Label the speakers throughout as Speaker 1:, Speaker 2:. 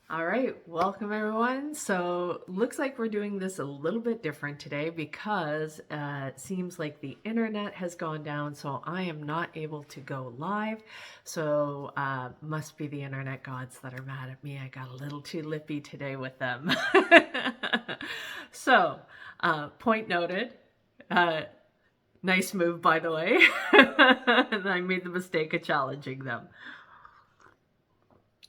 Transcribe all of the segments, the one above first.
Speaker 1: All right, welcome everyone. So, looks like we're doing this a little bit different today because it seems like the internet has gone down, so I am not able to go live. So, must be the internet gods that are mad at me. I got a little too lippy today with them. So, point noted. Uh, nice move, by the way. And I made the mistake of challenging them.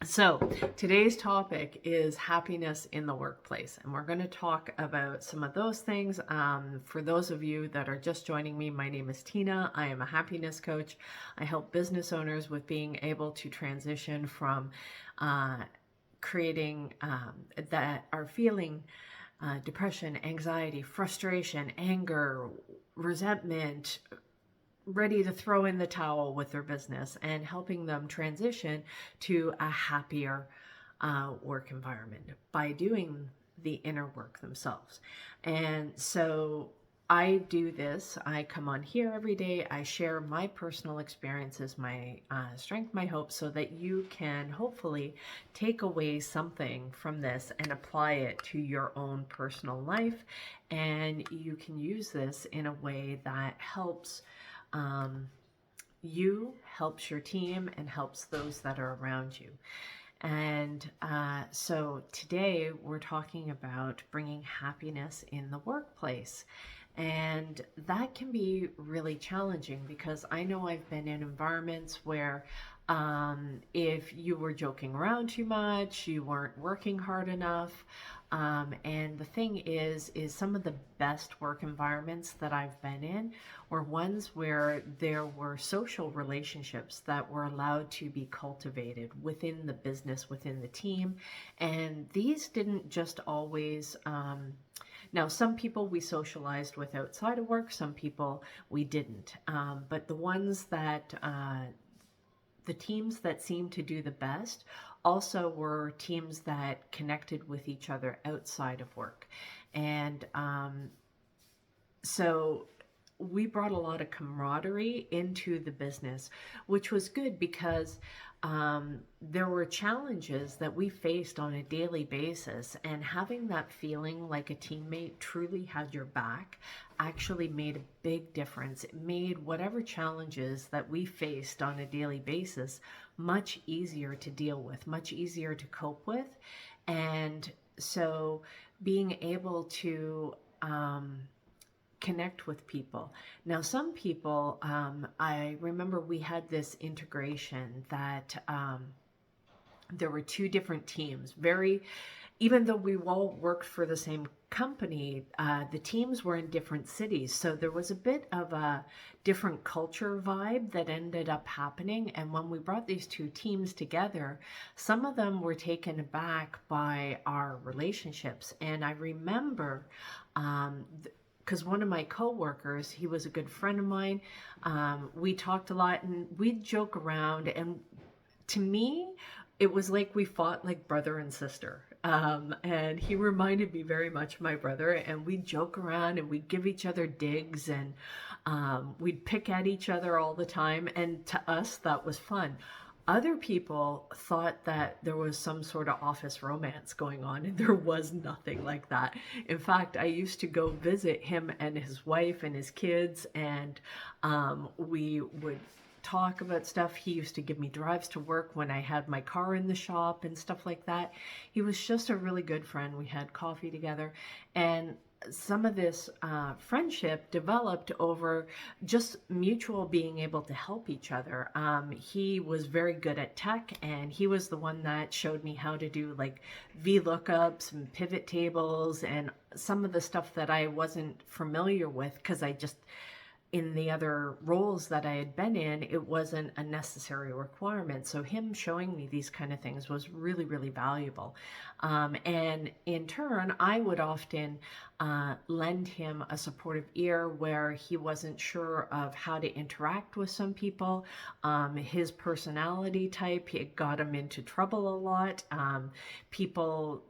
Speaker 1: So, today's topic is happiness in the workplace, and we're going to talk about some of those things. For those of you that are just joining me, my name is Tina. I am a happiness coach. I help business owners with being able to transition from creating that are feeling depression, anxiety, frustration, anger, resentment, ready to throw in the towel with their business, and helping them transition to a happier work environment by doing the inner work themselves. And so I do this. I come on here every day. I share my personal experiences, my strength, my hope, so that you can hopefully take away something from this and apply it to your own personal life. And you can use this in a way that helps you, helps your team, and helps those that are around you. And so today we're talking about bringing happiness in the workplace. And that can be really challenging because I know I've been in environments where if you were joking around too much, you weren't working hard enough. And the thing is some of the best work environments that I've been in were ones where there were social relationships that were allowed to be cultivated within the business, within the team. And these didn't just always, now, some people we socialized with outside of work, some people we didn't. But the ones that, the teams that seemed to do the best also were teams that connected with each other outside of work. And so we brought a lot of camaraderie into the business, which was good because there were challenges that we faced on a daily basis, and having that feeling like a teammate truly had your back actually made a big difference. It made whatever challenges that we faced on a daily basis much easier to deal with, much easier to cope with. And so being able to connect with people. Now, some people, I remember we had this integration that there were two different teams. Even though we all worked for the same company, the teams were in different cities. So there was a bit of a different culture vibe that ended up happening. And when we brought these two teams together, some of them were taken aback by our relationships. And I remember, because one of my coworkers, he was a good friend of mine. We talked a lot and we'd joke around. And to me, it was like we fought like brother and sister. And he reminded me very much of my brother. And we'd joke around and we'd give each other digs, and we'd pick at each other all the time. And to us, that was fun. Other people thought that there was some sort of office romance going on, and there was nothing like that. In fact, I used to go visit him and his wife and his kids, and we would talk about stuff. He used to give me drives to work when I had my car in the shop and stuff like that. He was just a really good friend. We had coffee together, and some of this friendship developed over just mutual being able to help each other. He was very good at tech, and he was the one that showed me how to do like VLOOKUPs and pivot tables and some of the stuff that I wasn't familiar with because I just, in the other roles that I had been in, it wasn't a necessary requirement. So him showing me these kind of things was really, really valuable. And in turn, I would often lend him a supportive ear where he wasn't sure of how to interact with some people. His personality type, it got him into trouble a lot. People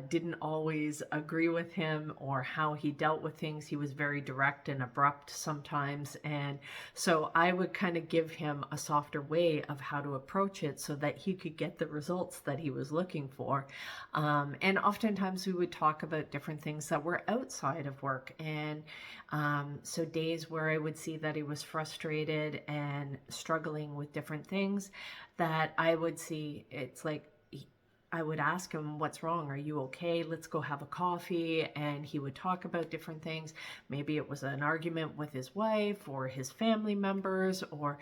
Speaker 1: didn't always agree with him or how he dealt with things. He was very direct and abrupt sometimes. times. And so I would kind of give him a softer way of how to approach it so that he could get the results that he was looking for. And oftentimes we would talk about different things that were outside of work. And so days where I would see that he was frustrated and struggling with different things, that I would see, it's like, I would ask him, what's wrong? Are you okay? Let's go have a coffee. And he would talk about different things. Maybe it was an argument with his wife or his family members, or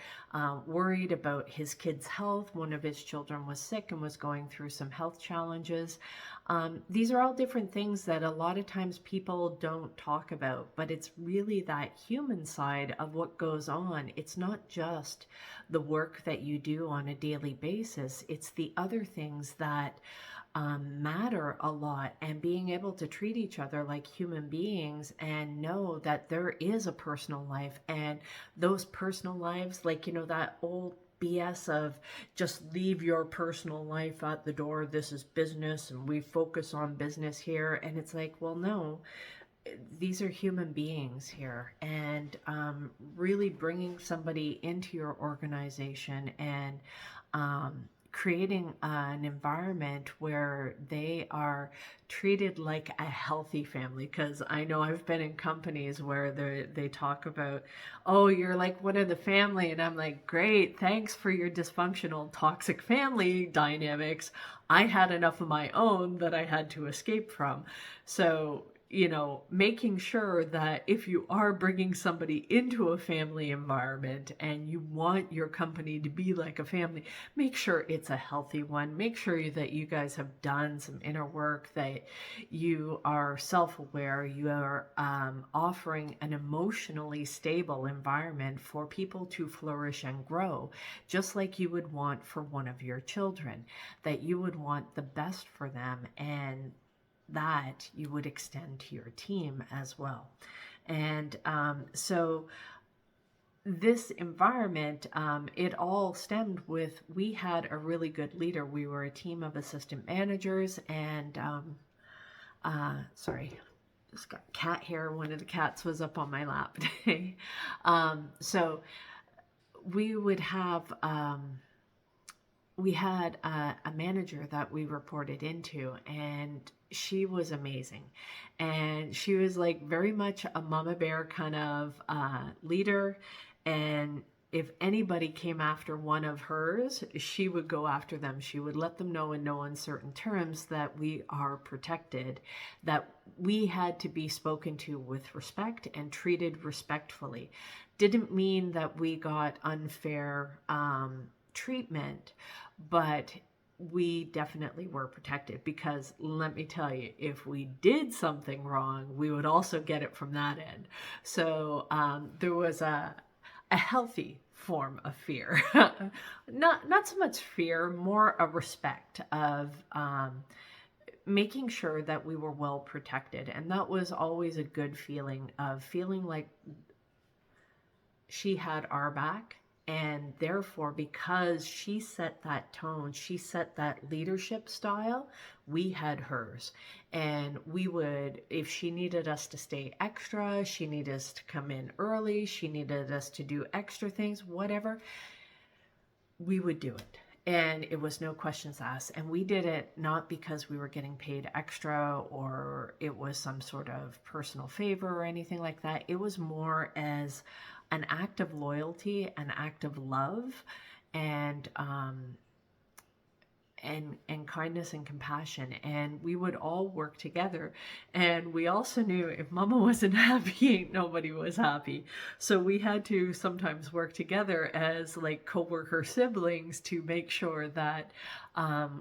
Speaker 1: worried about his kid's health. One of his children was sick and was going through some health challenges. These are all different things that a lot of times people don't talk about, but it's really that human side of what goes on. It's not just the work that you do on a daily basis. It's the other things that matter a lot, and being able to treat each other like human beings and know that there is a personal life, and those personal lives, like, that old BS of just leave your personal life at the door. This is business and we focus on business here. And it's like, well, no, these are human beings here. And really bringing somebody into your organization and creating an environment where they are treated like a healthy family. Because I know I've been in companies where they talk about, oh, you're like one of the family. And I'm like, great, thanks for your dysfunctional, toxic family dynamics. I had enough of my own that I had to escape from. So making sure that if you are bringing somebody into a family environment and you want your company to be like a family, make sure it's a healthy one. Make sure that you guys have done some inner work, that you are self-aware, you are offering an emotionally stable environment for people to flourish and grow, just like you would want for one of your children, that you would want the best for them, and that you would extend to your team as well. And so this environment, it all stemmed with, we had a really good leader. We were a team of assistant managers, and sorry, just got cat hair. One of the cats was up on my lap today. So we would have we had a manager that we reported into, and she was amazing. And she was like very much a mama bear kind of leader. And if anybody came after one of hers, she would go after them. She would let them know in no uncertain terms that we are protected, that we had to be spoken to with respect and treated respectfully. Didn't mean that we got unfair treatment, but we definitely were protected, because let me tell you, if we did something wrong, we would also get it from that end. So there was a healthy form of fear, not so much fear, more a respect of making sure that we were well protected. And that was always a good feeling, of feeling like she had our back. And therefore, because she set that tone, she set that leadership style, we had hers. And we would, if she needed us to stay extra, she needed us to come in early, she needed us to do extra things, whatever, we would do it. And it was no questions asked. And we did it not because we were getting paid extra or it was some sort of personal favor or anything like that. It was more as an act of loyalty, an act of love, and kindness and compassion. And we would all work together. And we also knew if Mama wasn't happy, nobody was happy. So we had to sometimes work together as like co-worker siblings to make sure that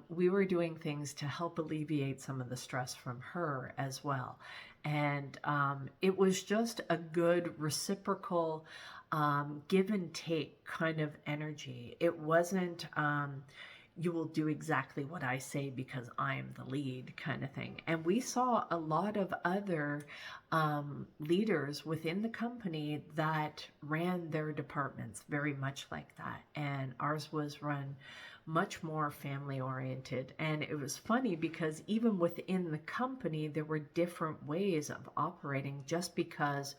Speaker 1: we were doing things to help alleviate some of the stress from her as well. And it was just a good reciprocal give and take kind of energy. It wasn't you will do exactly what I say because I'm the lead kind of thing. And we saw a lot of other leaders within the company that ran their departments very much like that. And ours was run much more family oriented. And it was funny because even within the company, there were different ways of operating just because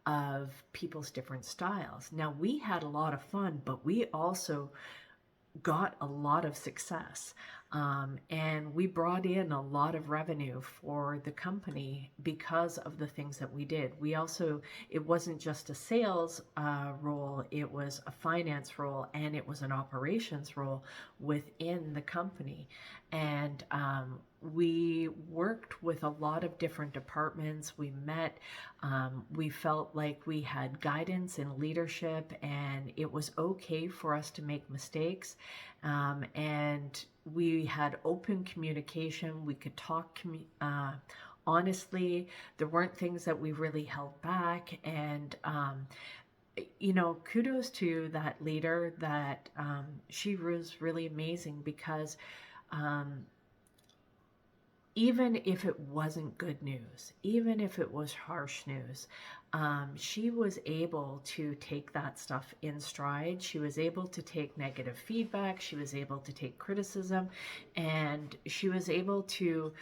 Speaker 1: of people's different styles. Now, we had a lot of fun, but we also got a lot of success. And we brought in a lot of revenue for the company because of the things that we did. We also, it wasn't just a sales role, it was a finance role, and it was an operations role within the company. And we worked with a lot of different departments. We met, we felt like we had guidance and leadership, and it was okay for us to make mistakes. And we had open communication. We could talk honestly. There weren't things that we really held back. And kudos to that leader, that she was really amazing, because even if it wasn't good news, even if it was harsh news, she was able to take that stuff in stride. She was able to take negative feedback. She was able to take criticism, and she was able to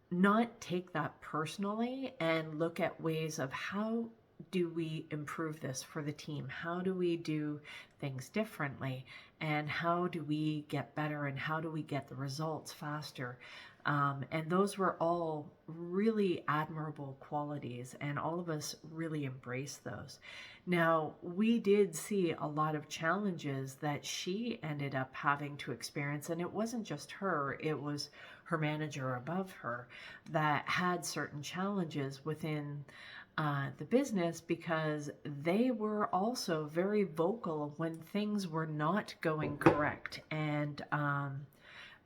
Speaker 1: not take that personally and look at ways of how do we improve this for the team? How do we do things differently? And how do we get better? And how do we get the results faster? And those were all really admirable qualities, and all of us really embraced those. Now, we did see a lot of challenges that she ended up having to experience, and it wasn't just her, it was her manager above her that had certain challenges within the business, because they were also very vocal when things were not going correct, and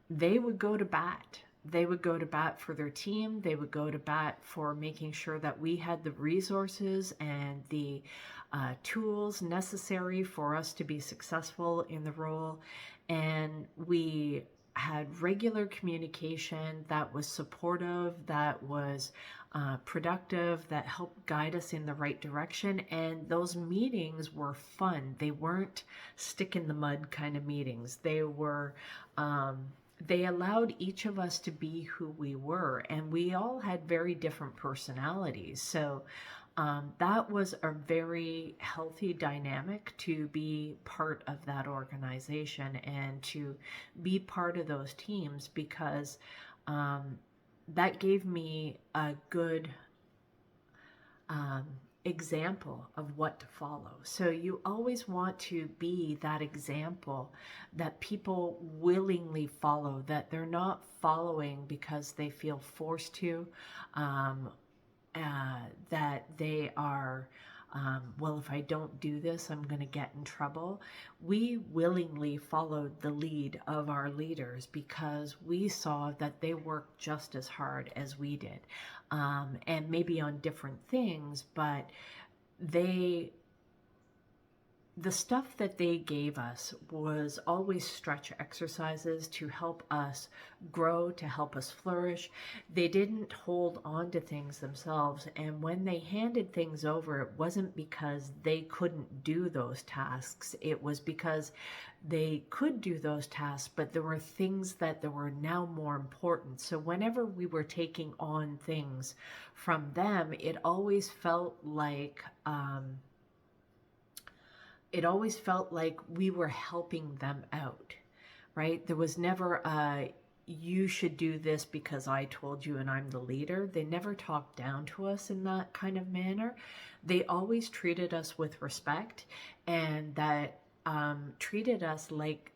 Speaker 1: they would go to bat. They would go to bat for their team. They would go to bat for making sure that we had the resources and the tools necessary for us to be successful in the role. And we had regular communication that was supportive, that was productive, that helped guide us in the right direction. And those meetings were fun. They weren't stick in the mud kind of meetings. They were they allowed each of us to be who we were, and we all had very different personalities. So that was a very healthy dynamic to be part of that organization and to be part of those teams, because that gave me a good example of what to follow. So you always want to be that example that people willingly follow, that they're not following because they feel forced to, that they are, well, if I don't do this, I'm going to get in trouble. We willingly followed the lead of our leaders because we saw that they worked just as hard as we did, and maybe on different things, but the stuff that they gave us was always stretch exercises to help us grow, to help us flourish. They didn't hold on to things themselves. And when they handed things over, it wasn't because they couldn't do those tasks. It was because they could do those tasks, but there were things that were now more important. So whenever we were taking on things from them, it always felt like we were helping them out, right? There was never a, you should do this because I told you and I'm the leader. They never talked down to us in that kind of manner. They always treated us with respect, and that treated us like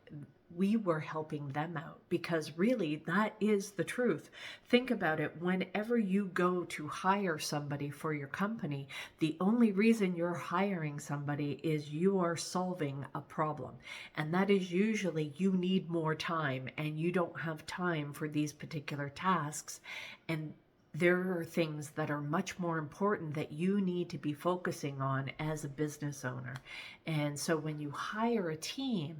Speaker 1: we were helping them out, because really that is the truth. Think about it. Whenever you go to hire somebody for your company, the only reason you're hiring somebody is you are solving a problem. And that is usually you need more time and you don't have time for these particular tasks. And there are things that are much more important that you need to be focusing on as a business owner. And so when you hire a team,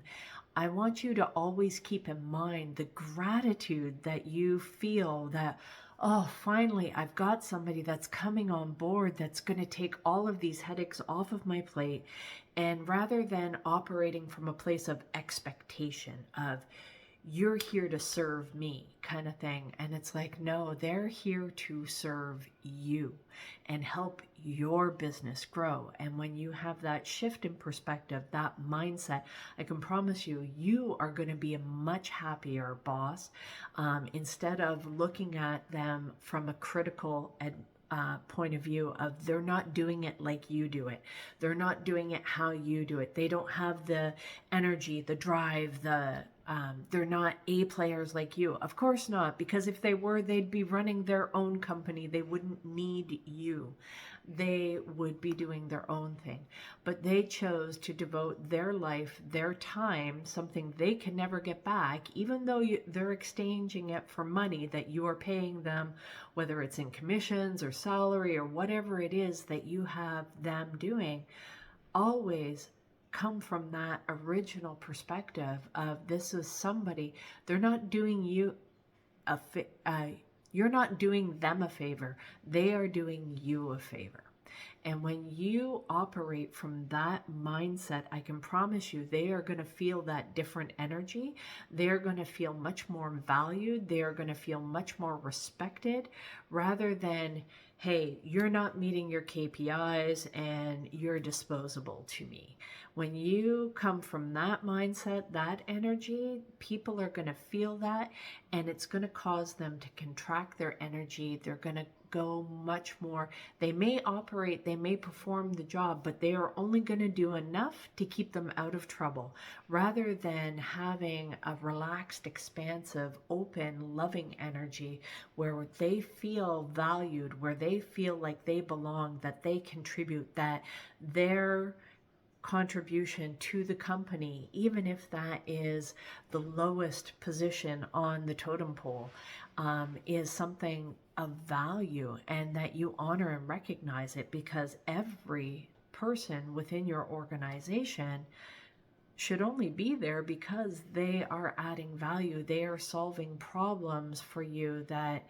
Speaker 1: I want you to always keep in mind the gratitude that you feel that, oh, finally, I've got somebody that's coming on board that's going to take all of these headaches off of my plate. And rather than operating from a place of expectation of, you're here to serve me kind of thing. And it's like, no, they're here to serve you and help your business grow. And when you have that shift in perspective, that mindset, I can promise you, you are going to be a much happier boss. Instead of looking at them from a critical point of view of they're not doing it like you do it. They're not doing it how you do it. They don't have the energy, the drive, they're not A players like you. Of course not, because if they were, they'd be running their own company. They wouldn't need you. They would be doing their own thing. But they chose to devote their life, their time, something they can never get back, even though they're exchanging it for money that you are paying them, whether it's in commissions or salary or whatever it is that you have them doing. Always come from that original perspective of this is somebody, they're not doing you you're not doing them a favor, they are doing you a favor. And when you operate from that mindset, I can promise you they are going to feel that different energy. They're going to feel much more valued. They are going to feel much more respected, rather than, hey, you're not meeting your KPIs and you're disposable to me. When you come from that mindset, that energy, people are going to feel that, and it's going to cause them to contract their energy. They're going to go much more. They may operate, they may perform the job, but they are only going to do enough to keep them out of trouble, rather than having a relaxed, expansive, open, loving energy where they feel valued, where they feel like they belong, that they contribute, that their contribution to the company, even if that is the lowest position on the totem pole, is something of value, and that you honor and recognize it, because every person within your organization should only be there because they are adding value. They are solving problems for you that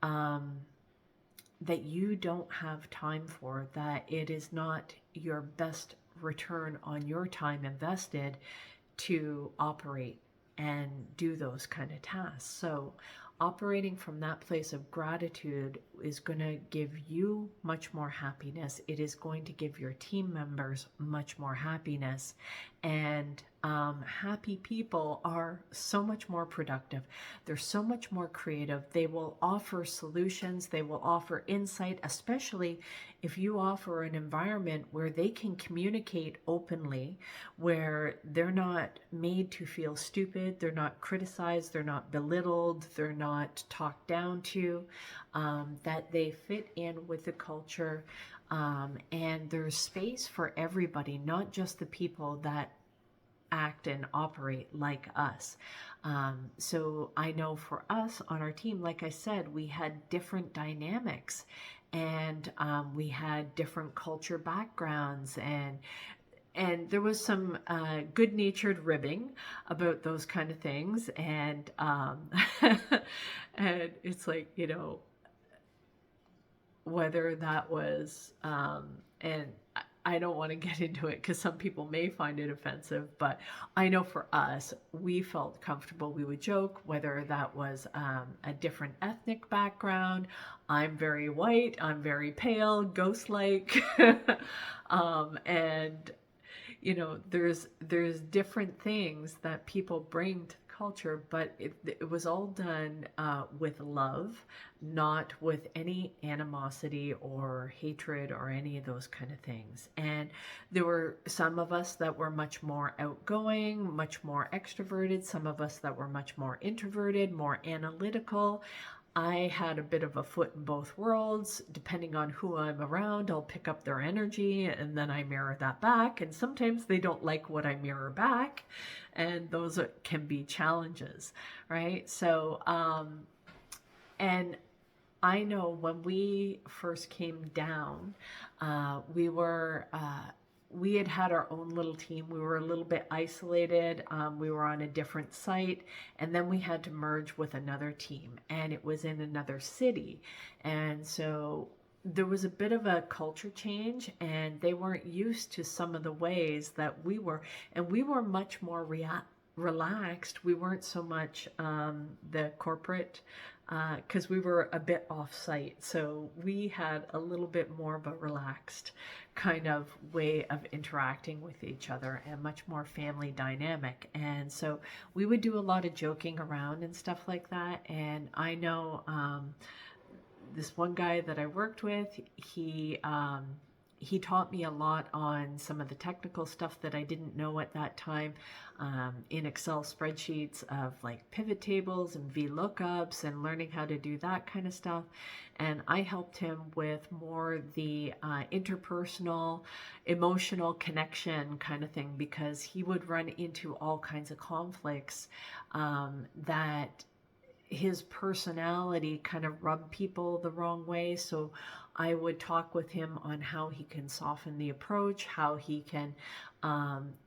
Speaker 1: that you don't have time for, that it is not your best return on your time invested to operate and do those kind of tasks. So operating from that place of gratitude is going to give you much more happiness. It is going to give your team members much more happiness. And happy people are so much more productive. They're so much more creative. They will offer solutions. They will offer insight, especially if you offer an environment where they can communicate openly, where they're not made to feel stupid, they're not criticized, they're not belittled, they're not talked down to, that they fit in with the culture, and there's space for everybody, not just the people that act and operate like us. So I know for us on our team, like I said, we had different dynamics, and we had different culture backgrounds, and there was some good-natured ribbing about those kind of things, and and it's like, you know, whether that was and I don't want to get into it because some people may find it offensive, but I know for us, we felt comfortable. We would joke, whether that was a different ethnic background. I'm very white, I'm very pale, ghost-like, and you know, there's different things that people bring to the culture, but it was all done with love, not with any animosity or hatred or any of those kind of things. And there were some of us that were much more outgoing, much more extroverted, some of us that were much more introverted, more analytical. I had a bit of a foot in both worlds. Depending on who I'm around, I'll pick up their energy and then I mirror that back. And sometimes they don't like what I mirror back. And those can be challenges, right? So, and I know when we first came down, we had our own little team. We were a little bit isolated. We were on a different site, and then we had to merge with another team, and it was in another city. And so there was a bit of a culture change, and they weren't used to some of the ways that we were, and we were much more relaxed. We weren't so much the corporate, because we were a bit off-site. So we had a little bit more of a relaxed kind of way of interacting with each other and much more family dynamic. And so we would do a lot of joking around and stuff like that. And I know this one guy that I worked with, he taught me a lot on some of the technical stuff that I didn't know at that time, in Excel spreadsheets of like pivot tables and VLOOKUPs and learning how to do that kind of stuff. And I helped him with more the interpersonal, emotional connection kind of thing, because he would run into all kinds of conflicts that his personality kind of rubbed people the wrong way. So I would talk with him on how he can soften the approach, how he can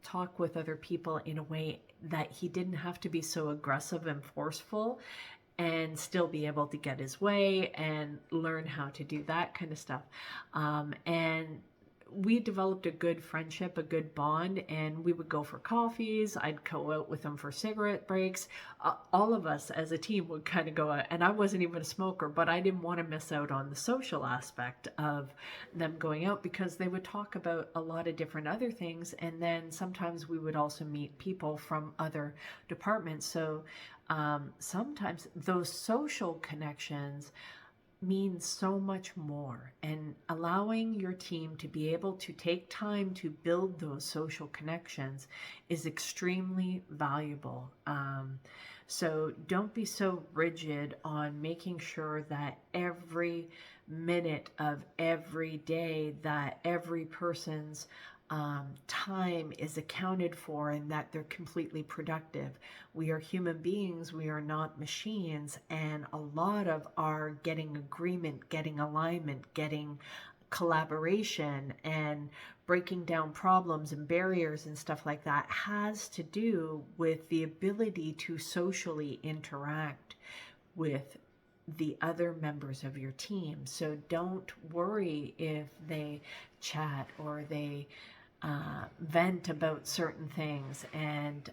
Speaker 1: talk with other people in a way that he didn't have to be so aggressive and forceful, and still be able to get his way and learn how to do that kind of stuff. And we developed a good friendship, a good bond, and we would go for coffees. I'd go out with him for cigarette breaks. All of us as a team would kind of go out, and I wasn't even a smoker, but I didn't want to miss out on the social aspect of them going out, because they would talk about a lot of different other things. And then sometimes we would also meet people from other departments. So sometimes those social connections means so much more, and allowing your team to be able to take time to build those social connections is extremely valuable. So don't be so rigid on making sure that every minute of every day, that every person's time is accounted for and that they're completely productive. We are human beings, we are not machines, and a lot of our getting agreement, getting alignment, getting collaboration and breaking down problems and barriers and stuff like that has to do with the ability to socially interact with the other members of your team. So don't worry if they chat or they vent about certain things. And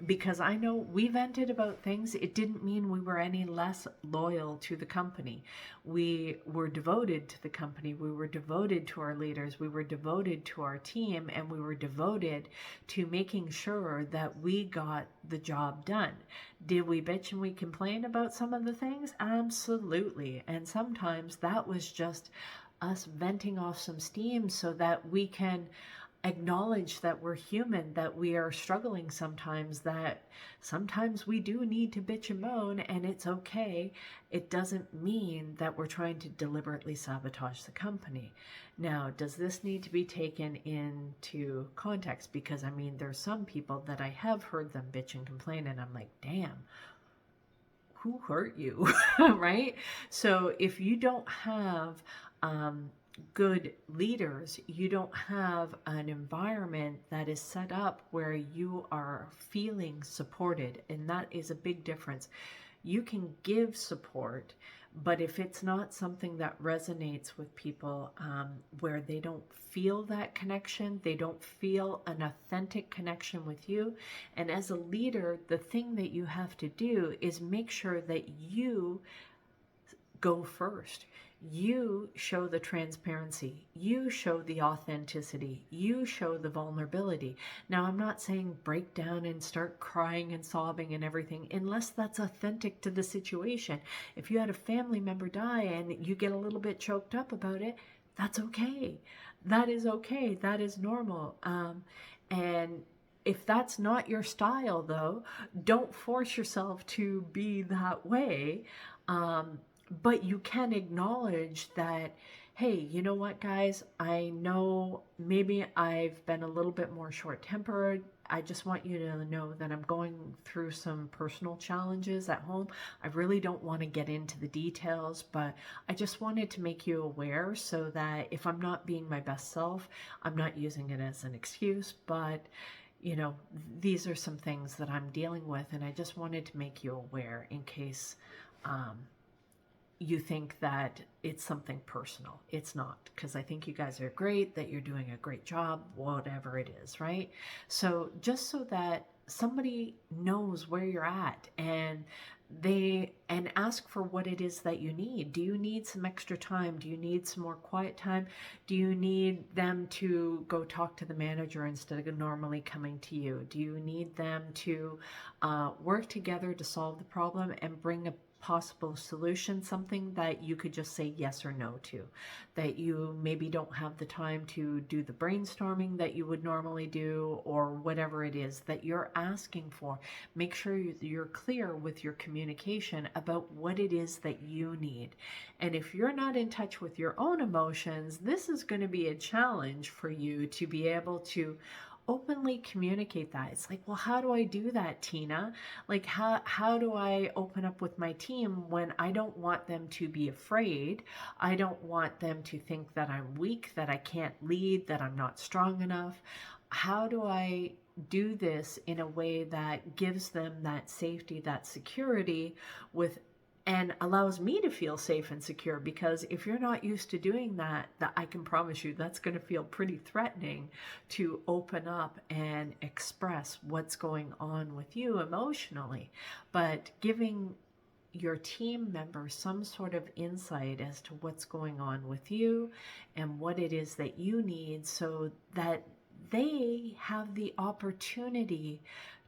Speaker 1: because I know we vented about things, it didn't mean we were any less loyal to the company. We were devoted to the company. We were devoted to our leaders. We were devoted to our team, and we were devoted to making sure that we got the job done. Did we bitch and we complain about some of the things? Absolutely. And sometimes that was just us venting off some steam so that we can acknowledge that we're human, that we are struggling sometimes, that sometimes we do need to bitch and moan, and it's okay. It doesn't mean that we're trying to deliberately sabotage the company. Now, does this need to be taken into context? Because I mean, there's some people that I have heard them bitch and complain, and I'm like, damn, who hurt you? Right? So if you don't have good leaders, you don't have an environment that is set up where you are feeling supported, and that is a big difference. You can give support, but if it's not something that resonates with people, where they don't feel that connection, they don't feel an authentic connection with you. And as a leader, the thing that you have to do is make sure that you go first. You show the transparency, you show the authenticity, you show the vulnerability. Now, I'm not saying break down and start crying and sobbing and everything, unless that's authentic to the situation. If you had a family member die and you get a little bit choked up about it, that's okay. That is okay. That is normal. And if that's not your style, though, don't force yourself to be that way. But you can acknowledge that, hey, you know what, guys? I know maybe I've been a little bit more short-tempered. I just want you to know that I'm going through some personal challenges at home. I really don't want to get into the details, but I just wanted to make you aware so that if I'm not being my best self, I'm not using it as an excuse, but you know, these are some things that I'm dealing with, and I just wanted to make you aware in case you think that it's something personal. It's not, because I think you guys are great, that you're doing a great job, whatever it is, right? So just so that somebody knows where you're at, and ask for what it is that you need. Do you need some extra time? Do you need some more quiet time? Do you need them to go talk to the manager instead of normally coming to you? Do you need them to work together to solve the problem and bring a possible solution, something that you could just say yes or no to, that you maybe don't have the time to do the brainstorming that you would normally do, or whatever it is that you're asking for. Make sure you're clear with your communication about what it is that you need. And if you're not in touch with your own emotions, this is going to be a challenge for you to be able to openly communicate that. It's like, well, how do I do that, Tina? Like, how do I open up with my team when I don't want them to be afraid? I don't want them to think that I'm weak, that I can't lead, that I'm not strong enough. How do I do this in a way that gives them that safety, that security, and allows me to feel safe and secure? Because if you're not used to doing that, I can promise you that's going to feel pretty threatening to open up and express what's going on with you emotionally. But giving your team members some sort of insight as to what's going on with you and what it is that you need, so that they have the opportunity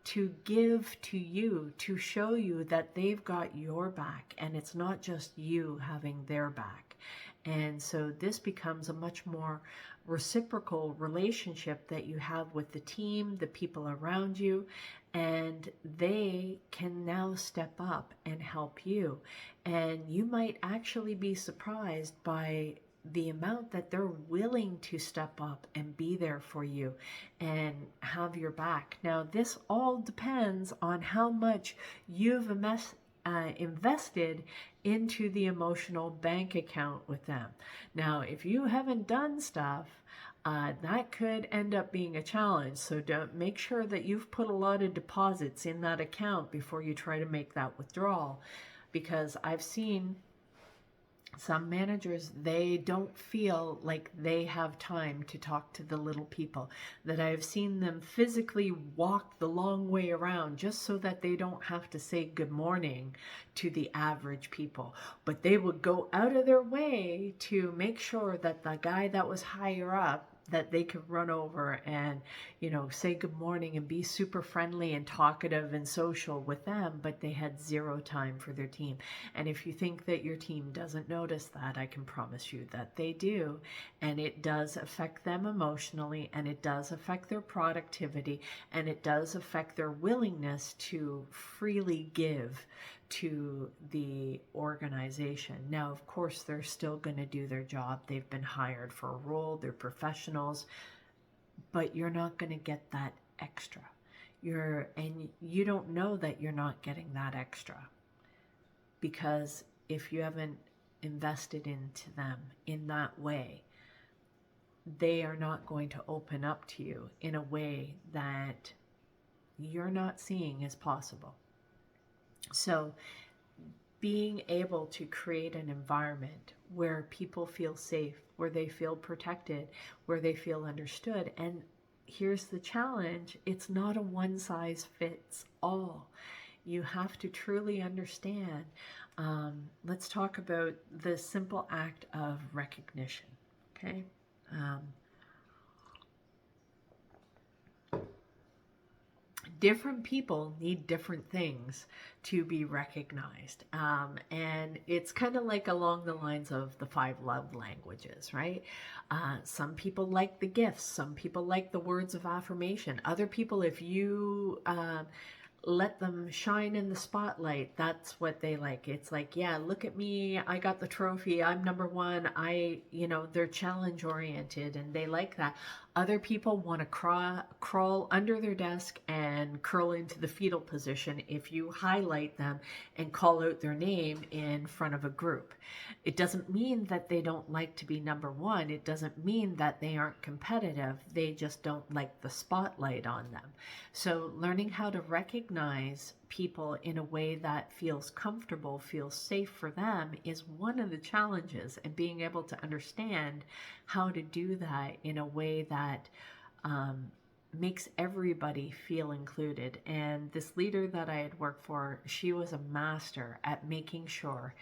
Speaker 1: to give to you, to show you that they've got your back, and it's not just you having their back. And so this becomes a much more reciprocal relationship that you have with the team, the people around you, and they can now step up and help you. And you might actually be surprised by the amount that they're willing to step up and be there for you and have your back. Now, this all depends on how much you've invested into the emotional bank account with them. Now, if you haven't done stuff, that could end up being a challenge. So make sure that you've put a lot of deposits in that account before you try to make that withdrawal. Because I've seen some managers, they don't feel like they have time to talk to the little people, that I've seen them physically walk the long way around just so that they don't have to say good morning to the average people. But they would go out of their way to make sure that the guy that was higher up, that they could run over and, say good morning and be super friendly and talkative and social with them, but they had zero time for their team. And if you think that your team doesn't notice that, I can promise you that they do. And it does affect them emotionally, and it does affect their productivity, and it does affect their willingness to freely give to the organization. Now, of course, they're still going to do their job. They've been hired for a role. They're professionals, but you're not going to get that extra. And you don't know that you're not getting that extra, because if you haven't invested into them in that way, they are not going to open up to you in a way that you're not seeing as possible. So being able to create an environment where people feel safe, where they feel protected, where they feel understood. And here's the challenge: it's not a one size fits all. You have to truly understand. Let's talk about the simple act of recognition. Okay. Different people need different things to be recognized. And it's kind of like along the lines of the 5 love languages, right? Some people like the gifts. Some people like the words of affirmation. Other people, if you let them shine in the spotlight, that's what they like. It's like, yeah, look at me, I got the trophy, I'm number one. They're challenge oriented and they like that. Other people want to crawl under their desk and curl into the fetal position if you highlight them and call out their name in front of a group. It doesn't mean that they don't like to be number one. It doesn't mean that they aren't competitive. They just don't like the spotlight on them. So learning how to recognize people in a way that feels comfortable, feels safe for them, is one of the challenges, and being able to understand how to do that in a way that makes everybody feel included. And this leader that I had worked for, she was a master at making sure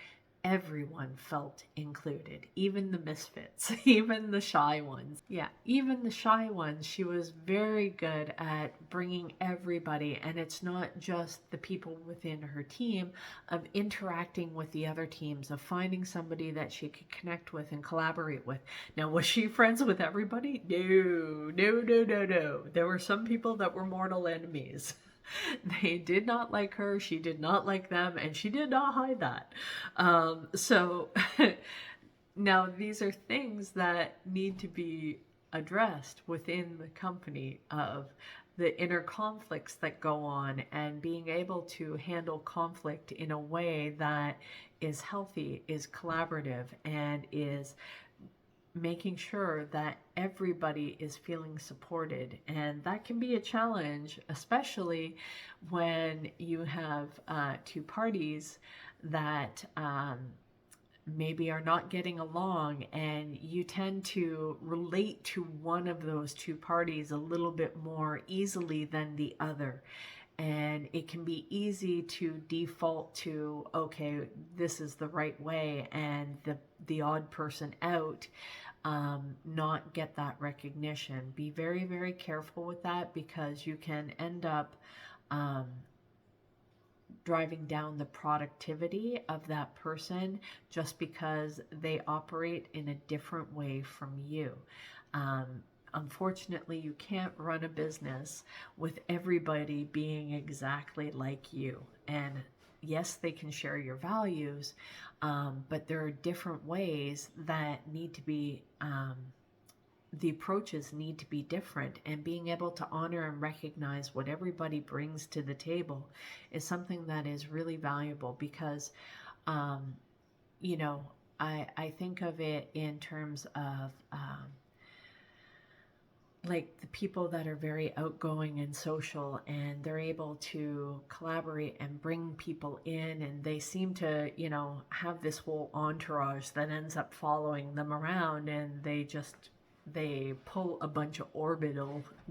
Speaker 1: everyone felt included, even the misfits, even the shy ones. Yeah, even the shy ones. She was very good at bringing everybody, and it's not just the people within her team, of interacting with the other teams, of finding somebody that she could connect with and collaborate with. Now, was she friends with everybody? No, no, no, no, no. There were some people that were mortal enemies. They did not like her, she did not like them, and she did not hide that. So now these are things that need to be addressed within the company, of the inner conflicts that go on, and being able to handle conflict in a way that is healthy, is collaborative, and is making sure that everybody is feeling supported. And that can be a challenge, especially when you have two parties that maybe are not getting along, and you tend to relate to one of those two parties a little bit more easily than the other. And it can be easy to default to, okay, this is the right way, and the odd person out not get that recognition. Be very, very careful with that, because you can end up um, driving down the productivity of that person just because they operate in a different way from you. Um, Unfortunately, you can't run a business with everybody being exactly like you. And yes, they can share your values, but there are different ways that need to be, the approaches need to be different. And being able to honor and recognize what everybody brings to the table is something that is really valuable, because, um, you know, I think of it in terms of, like the people that are very outgoing and social, and they're able to collaborate and bring people in, and they seem to, have this whole entourage that ends up following them around, and they pull a bunch of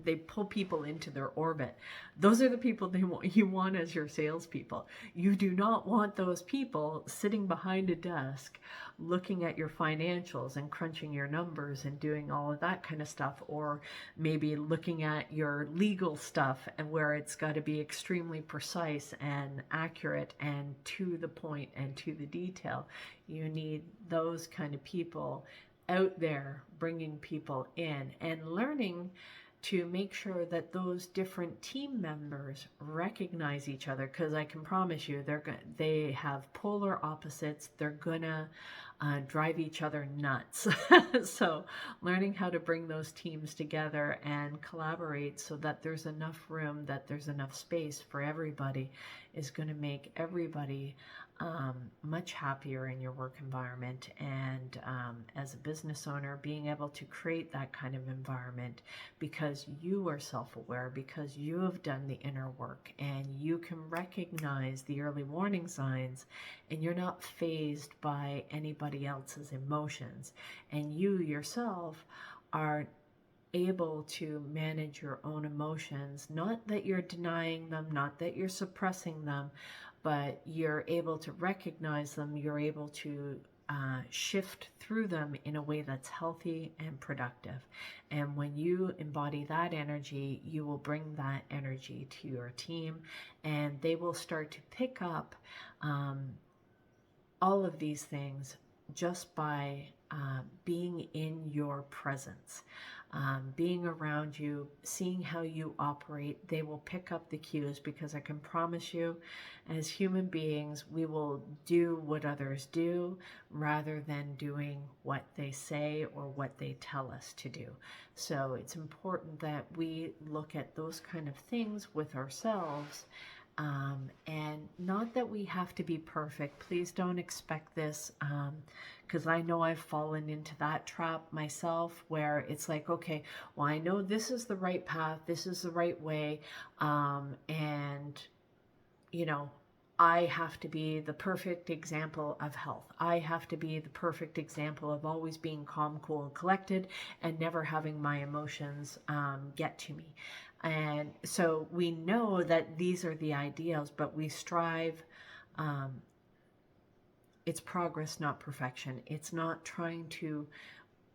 Speaker 1: they pull people into their orbit. Those are the people you want as your salespeople. You do not want those people sitting behind a desk looking at your financials and crunching your numbers and doing all of that kind of stuff, or maybe looking at your legal stuff, and where it's got to be extremely precise and accurate and to the point and to the detail. You need those kind of people out there bringing people in, and learning to make sure that those different team members recognize each other, because I can promise you they have polar opposites. They're gonna drive each other nuts. So learning how to bring those teams together and collaborate so that there's enough room, that there's enough space for everybody, is going to make everybody much happier in your work environment. And as a business owner, being able to create that kind of environment, because you are self-aware, because you have done the inner work, and you can recognize the early warning signs, and you're not fazed by anybody else's emotions, and you yourself are able to manage your own emotions. Not that you're denying them, not that you're suppressing them, but you're able to recognize them. You're able to shift through them in a way that's healthy and productive. And when you embody that energy, you will bring that energy to your team, and they will start to pick up all of these things just by being in your presence, being around you, seeing how you operate. They will pick up the cues, because I can promise you, as human beings, we will do what others do rather than doing what they say or what they tell us to do. So it's important that we look at those kind of things with ourselves. And not that we have to be perfect. Please don't expect this, because I know I've fallen into that trap myself, where it's like, okay, well, I know this is the right path, this is the right way, and I have to be the perfect example of health. I have to be the perfect example of always being calm, cool, and collected, and never having my emotions get to me. And so we know that these are the ideals, but we strive. Um, it's progress, not perfection. It's not trying to,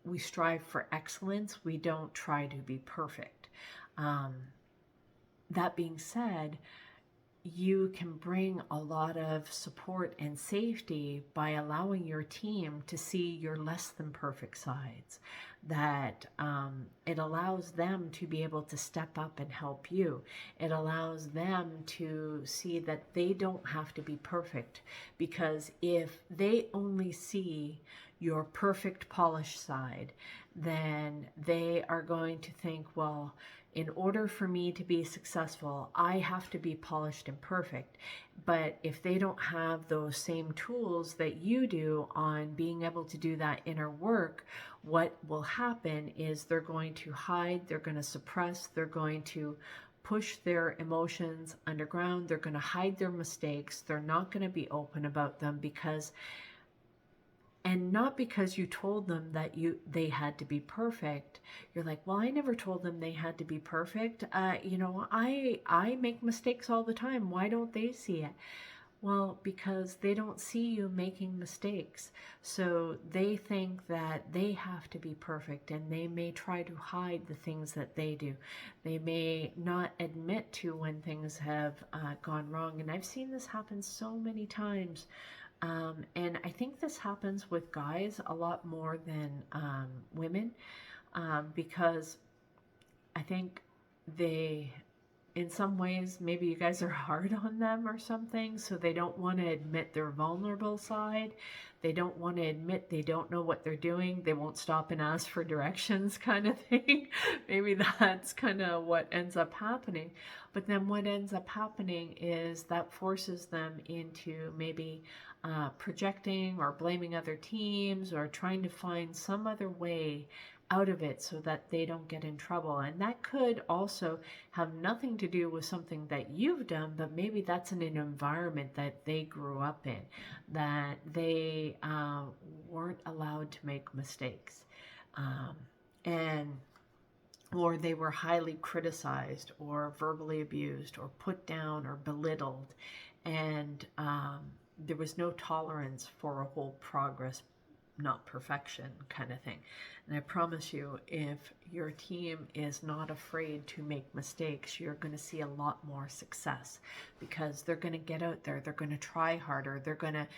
Speaker 1: we strive for excellence. We don't try to be perfect. Um, that being said, you can bring a lot of support and safety by allowing your team to see your less than perfect sides. That it allows them to be able to step up and help you. It allows them to see that they don't have to be perfect, because if they only see your perfect polished side, then they are going to think, well, in order for me to be successful, I have to be polished and perfect. But if they don't have those same tools that you do on being able to do that inner work, what will happen is they're going to hide, they're going to suppress, they're going to push their emotions underground, they're going to hide their mistakes, they're not going to be open about them, because, and not because you told them that they had to be perfect. You're like, well, I never told them they had to be perfect. I make mistakes all the time. Why don't they see it? Well, because they don't see you making mistakes. So they think that they have to be perfect, and they may try to hide the things that they do. They may not admit to when things have gone wrong. And I've seen this happen so many times. And I think this happens with guys a lot more than women, because I think they, in some ways, maybe you guys are hard on them or something, so they don't want to admit their vulnerable side. They don't want to admit they don't know what they're doing. They won't stop and ask for directions, kind of thing. Maybe that's kind of what ends up happening. But then what ends up happening is that forces them into maybe projecting or blaming other teams, or trying to find some other way out of it so that they don't get in trouble. And that could also have nothing to do with something that you've done, but maybe that's in an environment that they grew up in, that they weren't allowed to make mistakes. And or they were highly criticized or verbally abused or put down or belittled. And there was no tolerance for a whole progress, not perfection kind of thing. And I promise you, if your team is not afraid to make mistakes, you're going to see a lot more success, because they're going to get out there, they're going to try harder, they're going to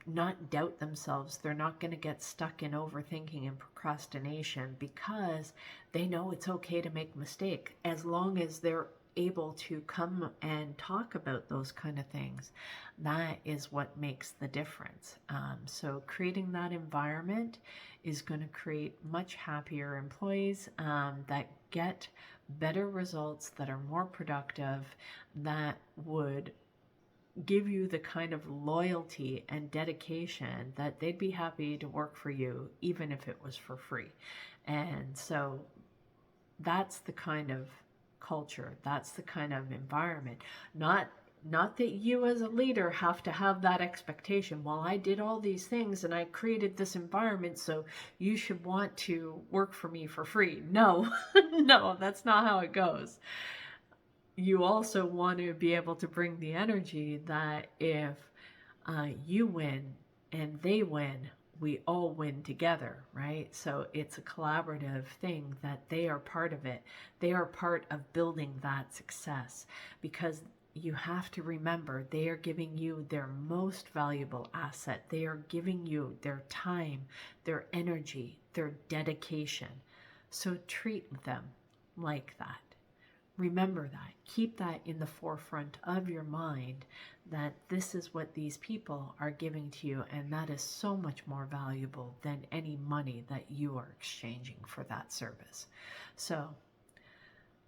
Speaker 1: not doubt themselves, they're not going to get stuck in overthinking and procrastination, because they know it's okay to make mistakes, as long as they're able to come and talk about those kind of things. That is what makes the difference. So creating that environment is going to create much happier employees that get better results, that are more productive, that would give you the kind of loyalty and dedication that they'd be happy to work for you, even if it was for free. And so that's the kind of culture, that's the kind of environment. Not that you as a leader have to have that expectation. Well, I did all these things and I created this environment, so you should want to work for me for free. No, no, that's not how it goes. You also want to be able to bring the energy that if you win and they win, we all win together, right? So it's a collaborative thing, that they are part of it. They are part of building that success, because you have to remember they are giving you their most valuable asset. They are giving you their time, their energy, their dedication. So treat them like that. Remember that. Keep that in the forefront of your mind, that this is what these people are giving to you, and that is so much more valuable than any money that you are exchanging for that service. So,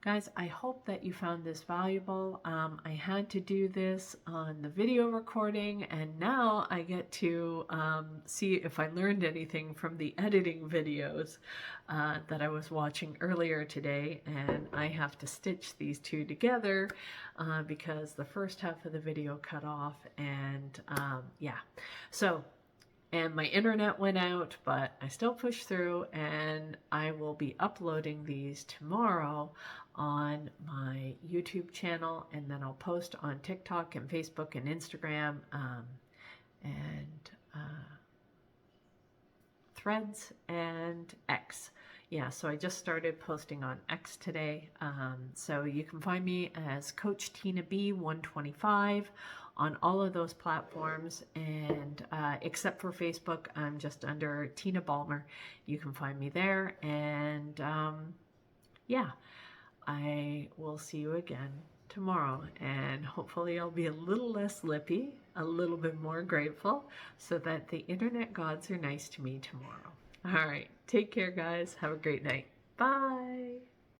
Speaker 1: guys, I hope that you found this valuable. I had to do this on the video recording, and now I get to see if I learned anything from the editing videos that I was watching earlier today. And I have to stitch these two together because the first half of the video cut off, and yeah. So, and my internet went out, but I still pushed through, and I will be uploading these tomorrow on my YouTube channel, and then I'll post on TikTok and Facebook and Instagram, and Threads and X. Yeah, so I just started posting on X today. So you can find me as Coach Tina B 125 on all of those platforms, and except for Facebook, I'm just under Tina Balmer. You can find me there, and yeah, I will see you again tomorrow, and hopefully I'll be a little less lippy, a little bit more grateful, so that the internet gods are nice to me tomorrow. All right, take care, guys. Have a great night. Bye.